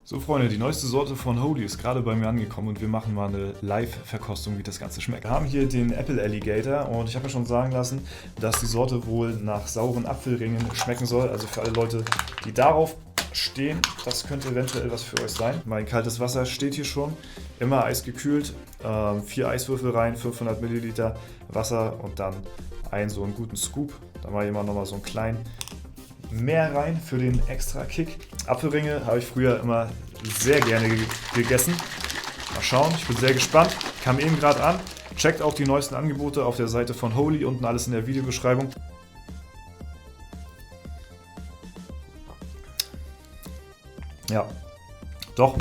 So Freunde, die neueste Sorte von Holy ist gerade bei mir angekommen und wir machen mal eine Live-Verkostung, wie das Ganze schmeckt. Wir haben hier den Apple Alligator und ich habe mir schon sagen lassen, dass die Sorte wohl nach sauren Apfelringen schmecken soll. Also für alle Leute, die darauf stehen, das könnte eventuell was für euch sein. Mein kaltes Wasser steht hier schon, immer eisgekühlt, 4 Eiswürfel rein, 500 Milliliter Wasser und dann so einen guten Scoop. Da mache ich immer nochmal so einen kleinen mehr rein für den extra Kick. Apfelringe habe ich früher immer sehr gerne gegessen. Mal schauen, ich bin sehr gespannt. Kam eben gerade an. Checkt auch die neuesten Angebote auf der Seite von Holy, unten alles in der Videobeschreibung. Ja, doch,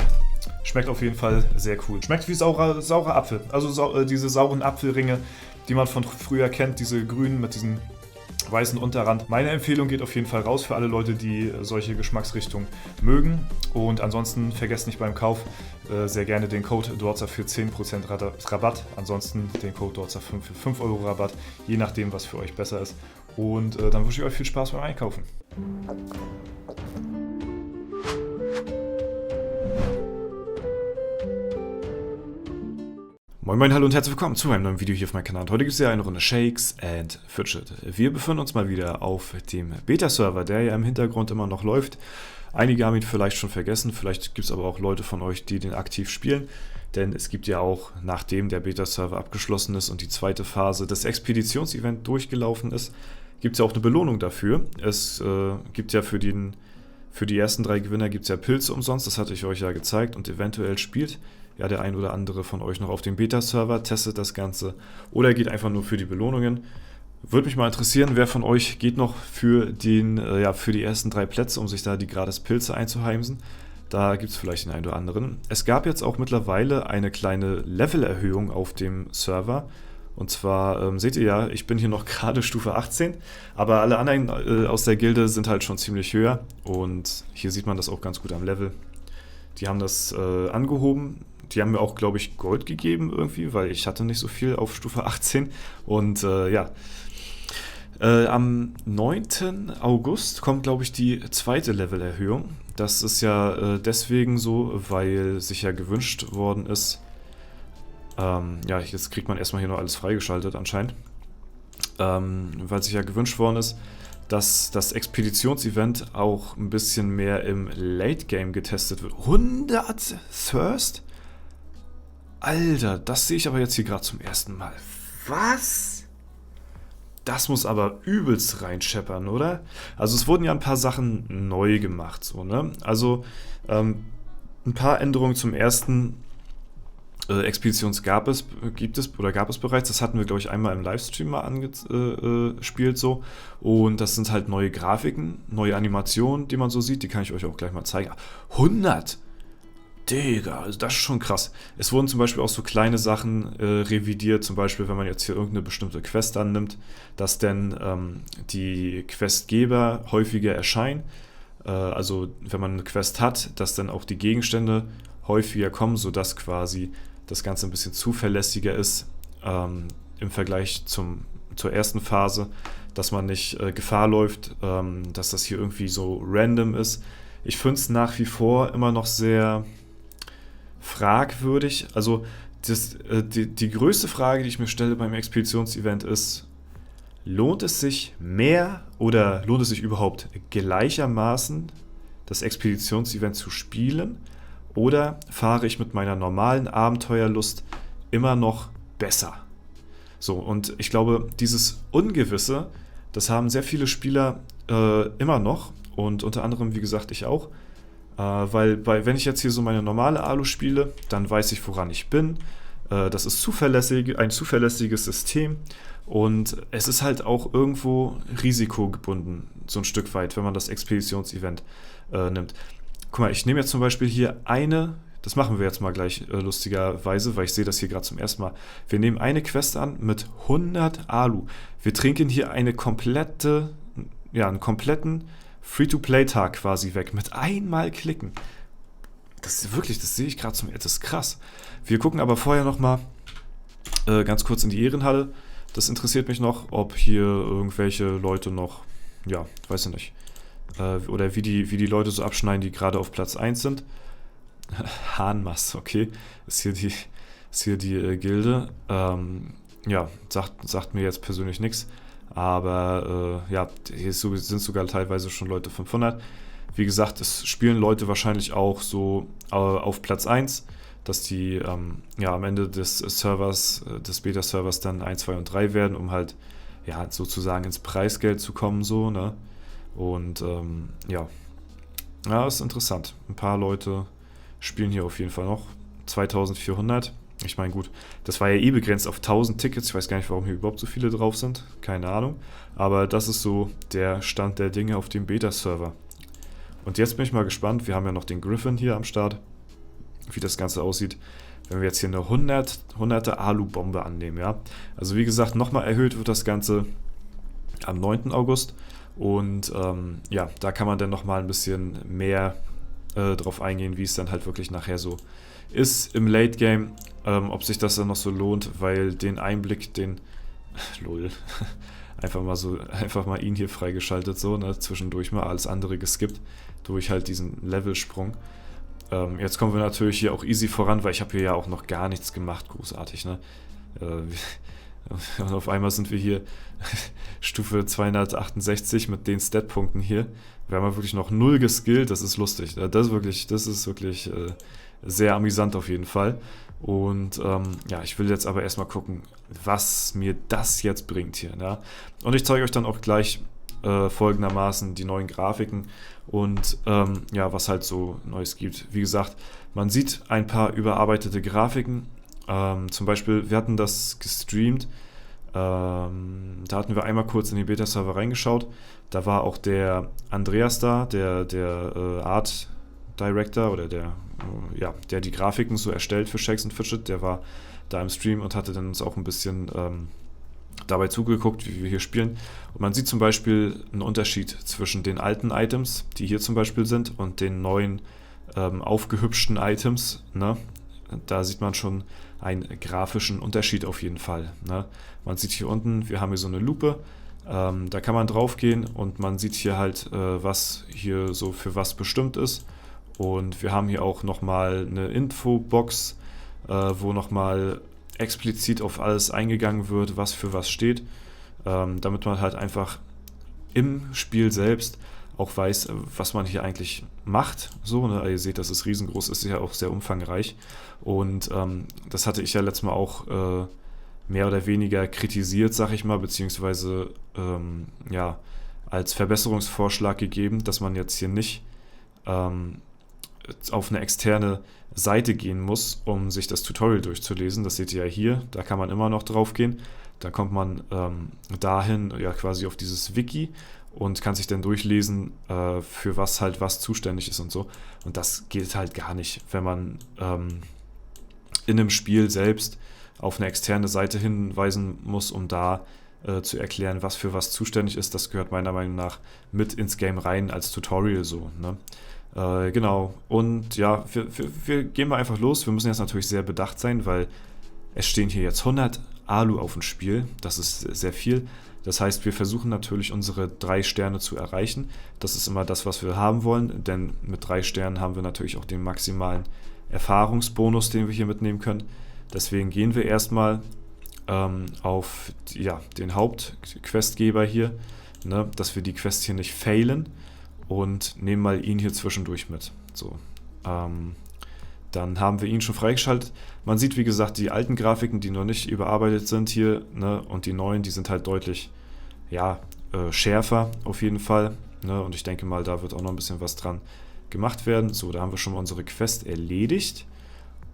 schmeckt auf jeden Fall sehr cool. Schmeckt wie saurer Apfel, also diese sauren Apfelringe, die man von früher kennt, diese grünen mit diesem weißen Unterrand. Meine Empfehlung geht auf jeden Fall raus für alle Leute, die solche Geschmacksrichtungen mögen. Und ansonsten vergesst nicht beim Kauf sehr gerne den Code DORZA für 10% Rabatt. Ansonsten den Code DORZA für 5 Euro Rabatt, je nachdem, was für euch besser ist. Und dann wünsche ich euch viel Spaß beim Einkaufen. Moin Moin, hallo und herzlich willkommen zu einem neuen Video hier auf meinem Kanal. Und heute gibt es ja eine Runde Shakes and Fidget. Wir befinden uns mal wieder auf dem Beta-Server, der ja im Hintergrund immer noch läuft. Einige haben ihn vielleicht schon vergessen, vielleicht gibt es aber auch Leute von euch, die den aktiv spielen. Denn es gibt ja auch, nachdem der Beta-Server abgeschlossen ist und die zweite Phase des Expeditionsevents durchgelaufen ist, gibt es ja auch eine Belohnung dafür. Es gibt ja für die ersten 3 Gewinner gibt es ja Pilze umsonst, das hatte ich euch ja gezeigt, und eventuell spielt ja der ein oder andere von euch noch auf dem Beta-Server, testet das Ganze oder geht einfach nur für die Belohnungen. Würde mich mal interessieren, wer von euch geht noch für die ersten 3 Plätze, um sich da die gratis Pilze einzuheimsen. Da gibt es vielleicht den einen oder anderen. Es gab jetzt auch mittlerweile eine kleine Levelerhöhung auf dem Server. Und zwar seht ihr ja, ich bin hier noch gerade Stufe 18, aber alle anderen aus der Gilde sind halt schon ziemlich höher. Und hier sieht man das auch ganz gut am Level. Die haben das angehoben. Die haben mir auch, glaube ich, Gold gegeben irgendwie, weil ich hatte nicht so viel auf Stufe 18. Und am 9. August kommt, glaube ich, die zweite Levelerhöhung. Das ist ja deswegen so, weil sich ja gewünscht worden ist. Jetzt kriegt man erstmal hier noch alles freigeschaltet anscheinend. Weil sich ja gewünscht worden ist, dass das Expeditionsevent auch ein bisschen mehr im Late Game getestet wird. 100 Thirst? Alter, das sehe ich aber jetzt hier gerade zum ersten Mal. Was? Das muss aber übelst reinscheppern, oder? Also es wurden ja ein paar Sachen neu gemacht, so, ne? Also ein paar Änderungen zum ersten gab es bereits. Das hatten wir, glaube ich, einmal im Livestream mal angespielt so. Und das sind halt neue Grafiken, neue Animationen, die man so sieht. Die kann ich euch auch gleich mal zeigen. 100! Digga, also das ist schon krass. Es wurden zum Beispiel auch so kleine Sachen revidiert, zum Beispiel, wenn man jetzt hier irgendeine bestimmte Quest annimmt, dass dann die Questgeber häufiger erscheinen. Also wenn man eine Quest hat, dass dann auch die Gegenstände häufiger kommen, sodass quasi das Ganze ein bisschen zuverlässiger ist im Vergleich zur ersten Phase, dass man nicht Gefahr läuft, dass das hier irgendwie so random ist. Ich finde es nach wie vor immer noch sehr fragwürdig. Also die größte Frage, die ich mir stelle beim Expeditionsevent ist, lohnt es sich mehr oder lohnt es sich überhaupt gleichermaßen, das Expeditionsevent zu spielen, oder fahre ich mit meiner normalen Abenteuerlust immer noch besser? So, und ich glaube, dieses Ungewisse, das haben sehr viele Spieler immer noch, und unter anderem, wie gesagt, ich auch. Weil wenn ich jetzt hier so meine normale Alu spiele, dann weiß ich, woran ich bin. Das ist ein zuverlässiges System, und es ist halt auch irgendwo risikogebunden, so ein Stück weit, wenn man das Expeditionsevent nimmt. Guck mal, ich nehme jetzt zum Beispiel hier das machen wir jetzt mal gleich lustigerweise, weil ich sehe das hier gerade zum ersten Mal. Wir nehmen eine Quest an mit 100 Alu. Wir trinken hier einen kompletten Free-to-Play-Tag quasi weg, mit einmal klicken. Das sehe ich gerade das ist krass. Wir gucken aber vorher nochmal ganz kurz in die Ehrenhalle. Das interessiert mich noch, ob hier irgendwelche Leute noch, weiß ich nicht, oder wie die Leute so abschneiden, die gerade auf Platz 1 sind. Hanmas, okay, ist hier die, Gilde. Ja, sagt mir jetzt persönlich nichts. Aber ja, hier sind sogar teilweise schon Leute 500. Wie gesagt, es spielen Leute wahrscheinlich auch so auf Platz 1, dass die ja, am Ende des Servers, des Beta-Servers dann 1, 2 und 3 werden, um halt ja, sozusagen ins Preisgeld zu kommen, so, ne? Und ja, ist interessant. Ein paar Leute spielen hier auf jeden Fall noch. 2400. Ich meine, gut, das war ja eh begrenzt auf 1000 Tickets. Ich weiß gar nicht, warum hier überhaupt so viele drauf sind. Keine Ahnung. Aber das ist so der Stand der Dinge auf dem Beta-Server. Und jetzt bin ich mal gespannt. Wir haben ja noch den Griffin hier am Start, wie das Ganze aussieht, wenn wir jetzt hier eine 100er Alu-Bombe annehmen, ja. Also wie gesagt, nochmal erhöht wird das Ganze am 9. August. Und ja, da kann man dann nochmal ein bisschen mehr drauf eingehen, wie es dann halt wirklich nachher so ist im Late Game, ob sich das dann noch so lohnt, weil den Einblick, lol, einfach mal ihn hier freigeschaltet, so, ne, zwischendurch mal alles andere geskippt, durch halt diesen Levelsprung. Jetzt kommen wir natürlich hier auch easy voran, weil ich habe hier ja auch noch gar nichts gemacht, großartig, ne. Und auf einmal sind wir hier Stufe 268 mit den Statpunkten hier. Wir haben ja wirklich noch 0 geskillt, das ist lustig. Das ist wirklich sehr amüsant auf jeden Fall. Und ja, ich will jetzt aber erstmal gucken, was mir das jetzt bringt hier. Ja? Und ich zeige euch dann auch gleich folgendermaßen die neuen Grafiken und ja, was halt so Neues gibt. Wie gesagt, man sieht ein paar überarbeitete Grafiken. Zum Beispiel, wir hatten das gestreamt, da hatten wir einmal kurz in den Beta-Server reingeschaut, da war auch der Andreas da, der Art Director oder der die Grafiken so erstellt für Shakes and Fidget, der war da im Stream und hatte dann uns auch ein bisschen dabei zugeguckt, wie wir hier spielen. Und man sieht zum Beispiel einen Unterschied zwischen den alten Items, die hier zum Beispiel sind, und den neuen aufgehübschten Items, ne? Da sieht man schon einen grafischen Unterschied auf jeden Fall. Ne? Man sieht hier unten, wir haben hier so eine Lupe, da kann man drauf gehen und man sieht hier halt, was hier so für was bestimmt ist. Und wir haben hier auch nochmal eine Infobox, wo nochmal explizit auf alles eingegangen wird, was für was steht, damit man halt einfach im Spiel selbst auch weiß, was man hier eigentlich macht. So, ne? Ihr seht, das ist riesengroß, ist ja auch sehr umfangreich. Und das hatte ich ja letztes Mal auch mehr oder weniger kritisiert, sag ich mal, beziehungsweise ja, als Verbesserungsvorschlag gegeben, dass man jetzt hier nicht auf eine externe Seite gehen muss, um sich das Tutorial durchzulesen. Das seht ihr ja hier, da kann man immer noch drauf gehen. Dann kommt man dahin, ja quasi auf dieses Wiki und kann sich dann durchlesen, für was halt was zuständig ist und so. Und das geht halt gar nicht, wenn man in einem Spiel selbst auf eine externe Seite hinweisen muss, um da zu erklären, was für was zuständig ist. Das gehört meiner Meinung nach mit ins Game rein als Tutorial so, ne? Genau. Und ja, wir gehen mal einfach los. Wir müssen jetzt natürlich sehr bedacht sein, weil es stehen hier jetzt 100 Alu auf dem Spiel. Das ist sehr viel. Das heißt, wir versuchen natürlich unsere 3 Sterne zu erreichen. Das ist immer das, was wir haben wollen, denn mit 3 Sternen haben wir natürlich auch den maximalen Erfahrungsbonus, den wir hier mitnehmen können. Deswegen gehen wir erstmal auf den Hauptquestgeber hier, ne, dass wir die Quest hier nicht failen, und nehmen mal ihn hier zwischendurch mit. So, dann haben wir ihn schon freigeschaltet. Man sieht, wie gesagt, die alten Grafiken, die noch nicht überarbeitet sind hier, ne, und die neuen, die sind halt deutlich schärfer auf jeden Fall. Ne, und ich denke mal, da wird auch noch ein bisschen was dran gemacht werden. So, da haben wir schon mal unsere Quest erledigt.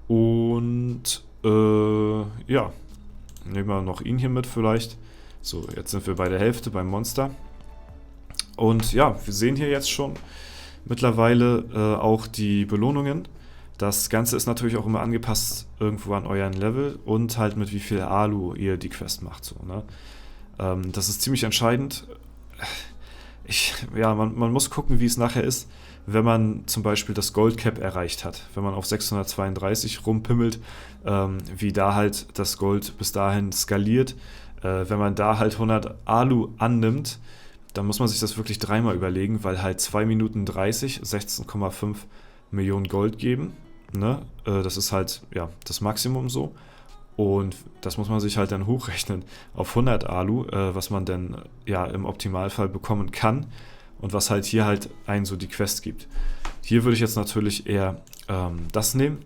Und ja, nehmen wir noch ihn hier mit vielleicht. So, jetzt sind wir bei der Hälfte beim Monster. Und ja, wir sehen hier jetzt schon mittlerweile auch die Belohnungen. Das Ganze ist natürlich auch immer angepasst irgendwo an euren Level und halt mit wie viel Alu ihr die Quest macht. So, ne? Das ist ziemlich entscheidend. Man muss gucken, wie es nachher ist, wenn man zum Beispiel das Gold Cap erreicht hat. Wenn man auf 632 rumpimmelt, wie da halt das Gold bis dahin skaliert. Wenn man da halt 100 Alu annimmt, dann muss man sich das wirklich dreimal überlegen, weil halt 2 Minuten 30 16,5 Millionen Gold geben. ne? Das ist halt, ja, das Maximum so. Und das muss man sich halt dann hochrechnen auf 100 Alu, was man dann ja im Optimalfall bekommen kann und was halt hier halt einen so die Quest gibt. Hier würde ich jetzt natürlich eher das nehmen.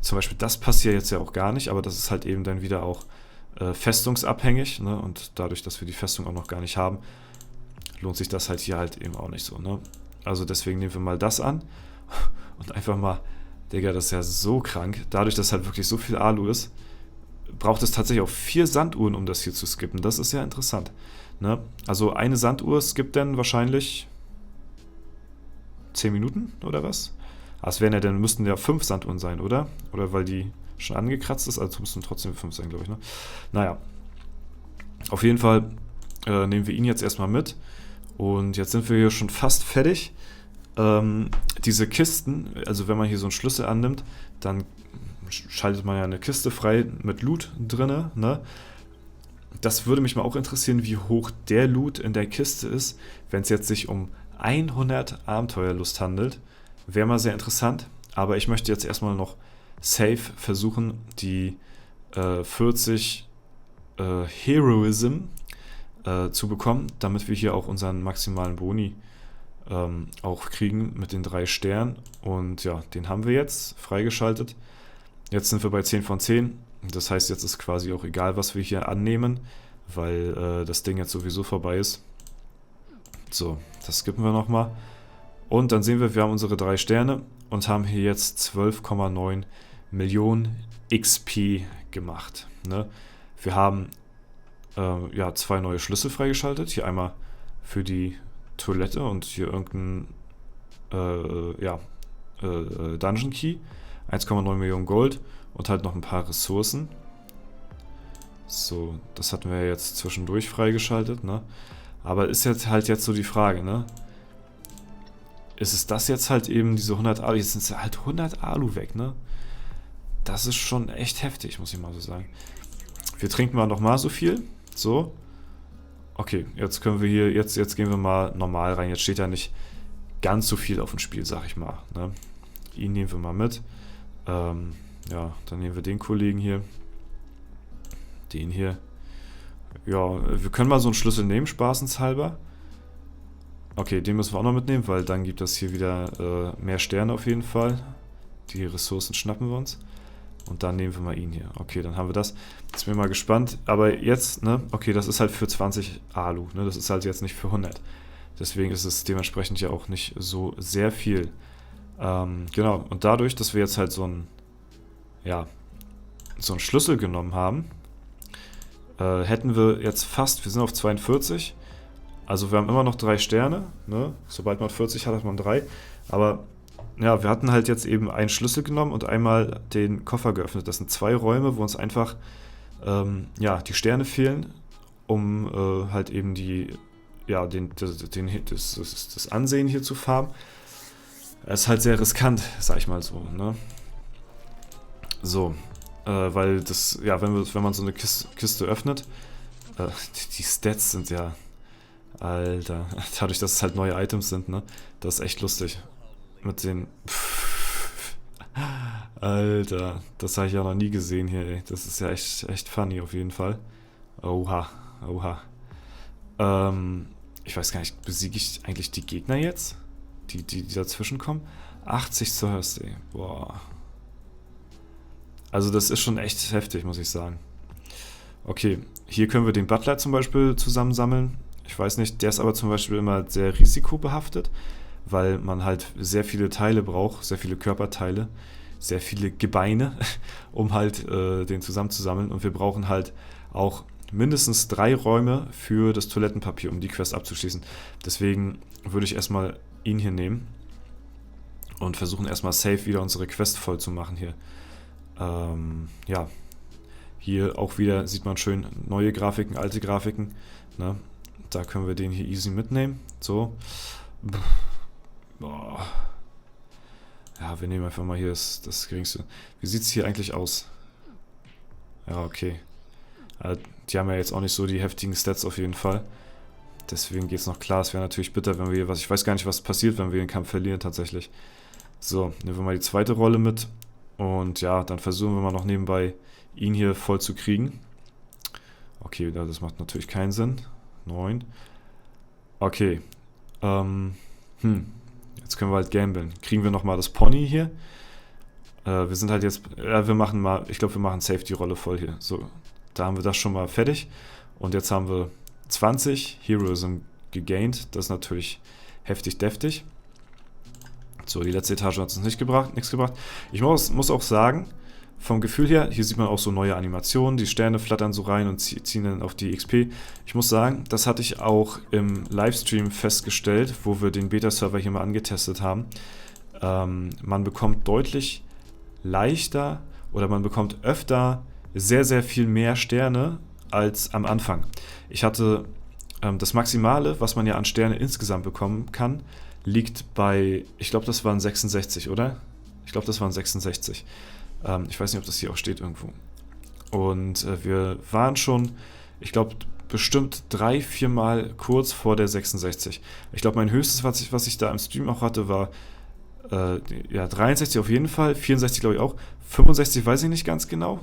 Zum Beispiel das passt hier jetzt ja auch gar nicht, aber das ist halt eben dann wieder auch festungsabhängig, ne? Und dadurch, dass wir die Festung auch noch gar nicht haben, lohnt sich das halt hier halt eben auch nicht so, ne? Also deswegen nehmen wir mal das an und einfach mal, Digga, das ist ja so krank. Dadurch, dass halt wirklich so viel Alu ist, braucht es tatsächlich auch 4 Sanduhren, um das hier zu skippen. Das ist ja interessant. Ne? Also eine Sanduhr skippt dann wahrscheinlich 10 Minuten oder was? Es wären ja dann, müssten ja 5 Sanduhren sein, oder? Oder weil die schon angekratzt ist, also müssten trotzdem 5 sein, glaube ich. Ne? Naja, auf jeden Fall nehmen wir ihn jetzt erstmal mit. Und jetzt sind wir hier schon fast fertig. Diese Kisten, also wenn man hier so einen Schlüssel annimmt, dann schaltet man ja eine Kiste frei mit Loot drinne, ne? Das würde mich mal auch interessieren, wie hoch der Loot in der Kiste ist, wenn es jetzt sich um 100 Abenteuerlust handelt. Wäre mal sehr interessant, aber ich möchte jetzt erstmal noch safe versuchen, die 40 Heroism zu bekommen, damit wir hier auch unseren maximalen Boni auch kriegen mit den 3 Sternen. Und ja, den haben wir jetzt freigeschaltet. Jetzt sind wir bei 10 von 10. Das heißt, jetzt ist quasi auch egal, was wir hier annehmen, weil das Ding jetzt sowieso vorbei ist. So, das skippen wir nochmal. Und dann sehen wir haben unsere 3 Sterne und haben hier jetzt 12,9 Millionen XP gemacht. Ne? Wir haben ja, 2 neue Schlüssel freigeschaltet. Hier einmal für die Toilette und hier irgendein Dungeon Key. 1,9 Millionen Gold und halt noch ein paar Ressourcen. So, das hatten wir jetzt zwischendurch freigeschaltet, ne? Aber ist jetzt halt so die Frage, ne? Ist es das jetzt halt eben, diese 100 Alu? Jetzt sind halt 100 Alu weg, ne? Das ist schon echt heftig, muss ich mal so sagen. Wir trinken mal nochmal so viel. So. Okay, jetzt können wir hier, jetzt gehen wir mal normal rein. Jetzt steht ja nicht ganz so viel auf dem Spiel, sag ich mal, ne? Ihn nehmen wir mal mit. Ja, dann nehmen wir den Kollegen hier. Den hier. Ja, wir können mal so einen Schlüssel nehmen, spaßenshalber. Okay, den müssen wir auch noch mitnehmen, weil dann gibt das hier wieder mehr Sterne auf jeden Fall. Die Ressourcen schnappen wir uns. Und dann nehmen wir mal ihn hier. Okay, dann haben wir das. Jetzt bin ich mal gespannt. Aber jetzt, ne, okay, das ist halt für 20 Alu, ne, das ist halt jetzt nicht für 100. Deswegen ist es dementsprechend ja auch nicht so sehr viel. Genau, und dadurch, dass wir jetzt halt so einen Schlüssel genommen haben, hätten wir jetzt fast, wir sind auf 42, also wir haben immer noch 3 Sterne, ne? Sobald man 40 hat, hat man 3, aber ja, wir hatten halt jetzt eben einen Schlüssel genommen und einmal den Koffer geöffnet. Das sind 2 Räume, wo uns einfach die Sterne fehlen, um halt eben das Ansehen hier zu farmen. Es ist halt sehr riskant, sag ich mal so, ne? So, weil das, ja, wenn man so eine Kiste öffnet, die Stats sind ja, Alter, dadurch, dass es halt neue Items sind, ne? Das ist echt lustig. Mit den, Alter, das habe ich ja noch nie gesehen hier, ey. Das ist ja echt funny auf jeden Fall. Oha, oha. Ich weiß gar nicht, besiege ich eigentlich die Gegner jetzt? Die dazwischen kommen? 80 Thursday. Boah. Also das ist schon echt heftig, muss ich sagen. Okay, hier können wir den Butler zum Beispiel zusammensammeln. Ich weiß nicht, der ist aber zum Beispiel immer sehr risikobehaftet, weil man halt sehr viele Teile braucht, sehr viele Körperteile, sehr viele Gebeine, um halt den zusammenzusammeln. Und wir brauchen halt auch mindestens 3 Räume für das Toilettenpapier, um die Quest abzuschließen. Deswegen würde ich erstmal ihn hier nehmen und versuchen erstmal safe wieder unsere Quest voll zu machen hier. Ja, hier auch wieder sieht man schön neue Grafiken, alte Grafiken, ne? Da können wir den hier easy mitnehmen. So. Boah. Ja, wir nehmen einfach mal hier das geringste. Wie sieht es hier eigentlich aus? Ja, okay. Die haben ja jetzt auch nicht so die heftigen Stats auf jeden Fall. Deswegen geht es noch klar. Es wäre natürlich bitter, wenn wir hier ich weiß gar nicht, was passiert, wenn wir den Kampf verlieren tatsächlich. So, nehmen wir mal die zweite Rolle mit. Und ja, dann versuchen wir mal noch nebenbei ihn hier voll zu kriegen. Okay, das macht natürlich keinen Sinn. 9. Okay. Jetzt können wir halt gamblen. Kriegen wir nochmal das Pony hier. Wir sind halt jetzt, wir machen mal, ich glaube, wir machen safe die Rolle voll hier. So, da haben wir das schon mal fertig. Und jetzt haben wir 20 Heroism gegained. Das ist natürlich heftig deftig. So, die letzte Etage hat es nichts gebracht. Ich muss auch sagen, vom Gefühl her, hier sieht man auch so neue Animationen, die Sterne flattern so rein und ziehen dann auf die XP. Ich muss sagen, das hatte ich auch im Livestream festgestellt, wo wir den Beta-Server hier mal angetestet haben. Man bekommt deutlich leichter oder man bekommt öfter sehr, sehr viel mehr Sterne als am Anfang. Ich hatte das Maximale, was man ja an Sterne insgesamt bekommen kann, liegt bei, ich glaube, das waren 66, oder? Ich glaube, das waren 66. Ich weiß nicht, ob das hier auch steht irgendwo. Und wir waren schon, ich glaube, bestimmt 3-4 Mal kurz vor der 66. Ich glaube, mein höchstes, was ich da im Stream auch hatte, war ja, 63 auf jeden Fall, 64 glaube ich auch, 65 weiß ich nicht ganz genau,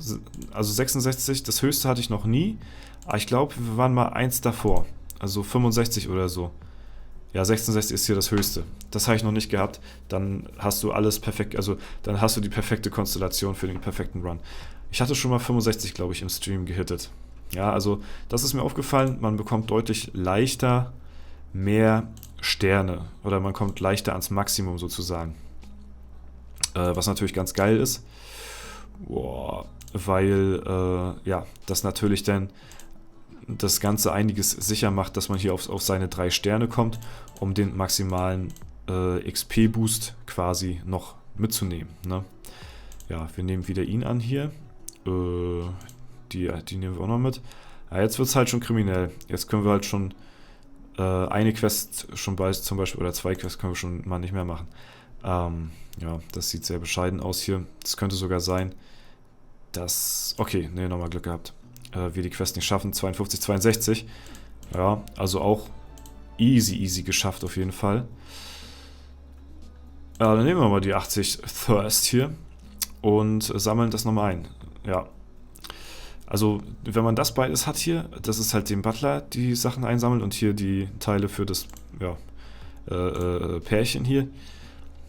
also 66, das höchste hatte ich noch nie, aber ich glaube, wir waren mal eins davor, also 65 oder so. Ja, 66 ist hier das höchste. Das habe ich noch nicht gehabt. Dann hast du alles perfekt, also dann hast du die perfekte Konstellation für den perfekten Run. Ich hatte schon mal 65, glaube ich, im Stream gehittet. Ja, also das ist mir aufgefallen, man bekommt deutlich leichter mehr Sterne oder man kommt leichter ans Maximum sozusagen. Was natürlich ganz geil ist, weil ja, das natürlich dann das Ganze einiges sicher macht, dass man hier auf seine 3 Sterne kommt, um den maximalen XP-Boost quasi noch mitzunehmen. Ne? Ja, wir nehmen wieder ihn an hier. Die nehmen wir auch noch mit. Ja, jetzt wird es halt schon kriminell. Jetzt können wir halt schon eine Quest schon bald zum Beispiel, oder 2 Quests können wir schon mal nicht mehr machen. Ja, das sieht sehr bescheiden aus hier. Das könnte sogar sein, dass... Okay, ne, nochmal Glück gehabt. Wir die Quest nicht schaffen. 52, 62. Ja, also auch easy geschafft auf jeden Fall. Dann nehmen wir mal die 80 Thirst hier und sammeln das nochmal ein. Ja. Also, wenn man das beides hat hier, das ist halt dem Butler die Sachen einsammelt und hier die Teile für das Pärchen hier.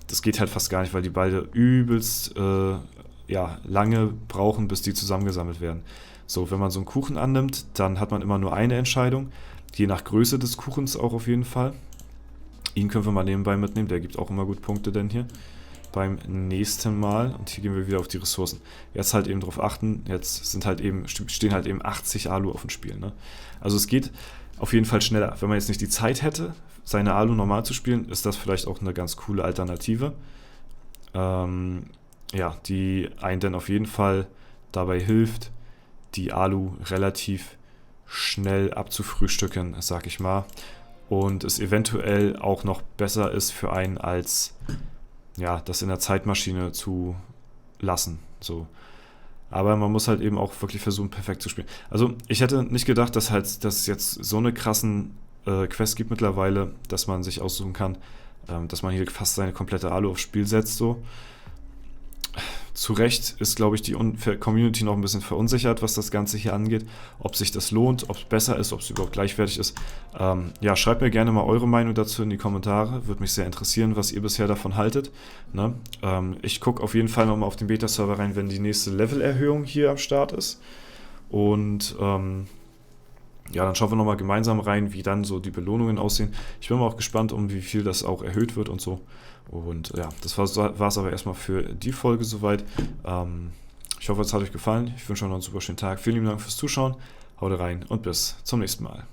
Das geht halt fast gar nicht, weil die beide übelst lange brauchen, bis die zusammengesammelt werden. So, wenn man so einen Kuchen annimmt, dann hat man immer nur eine Entscheidung, je nach Größe des Kuchens auch auf jeden Fall. Ihn können wir mal nebenbei mitnehmen, der gibt auch immer gut Punkte denn hier. Beim nächsten Mal, und hier gehen wir wieder auf die Ressourcen. Jetzt halt eben darauf achten, jetzt stehen halt eben 80 Alu auf dem Spiel. Ne? Also es geht auf jeden Fall schneller. Wenn man jetzt nicht die Zeit hätte, seine Alu normal zu spielen, ist das vielleicht auch eine ganz coole Alternative. Ja, die einen dann auf jeden Fall dabei hilft, die Alu relativ schnell abzufrühstücken, sag ich mal. Und es eventuell auch noch besser ist für einen, als ja, das in der Zeitmaschine zu lassen. So. Aber man muss halt eben auch wirklich versuchen, perfekt zu spielen. Also ich hätte nicht gedacht, dass es jetzt so eine krassen Quest gibt mittlerweile, dass man sich aussuchen kann, dass man hier fast seine komplette Alu aufs Spiel setzt. So. Zu Recht ist, glaube ich, die Community noch ein bisschen verunsichert, was das Ganze hier angeht. Ob sich das lohnt, ob es besser ist, ob es überhaupt gleichwertig ist. Ja, schreibt mir gerne mal eure Meinung dazu in die Kommentare. Würde mich sehr interessieren, was ihr bisher davon haltet. Ne? Ich gucke auf jeden Fall nochmal auf den Beta-Server rein, wenn die nächste Levelerhöhung hier am Start ist. Und ja, dann schauen wir nochmal gemeinsam rein, wie dann so die Belohnungen aussehen. Ich bin mal auch gespannt, um wie viel das auch erhöht wird und so. Und ja, das war es aber erstmal für die Folge soweit. Ich hoffe, es hat euch gefallen. Ich wünsche euch noch einen super schönen Tag. Vielen lieben Dank fürs Zuschauen. Haut rein und bis zum nächsten Mal.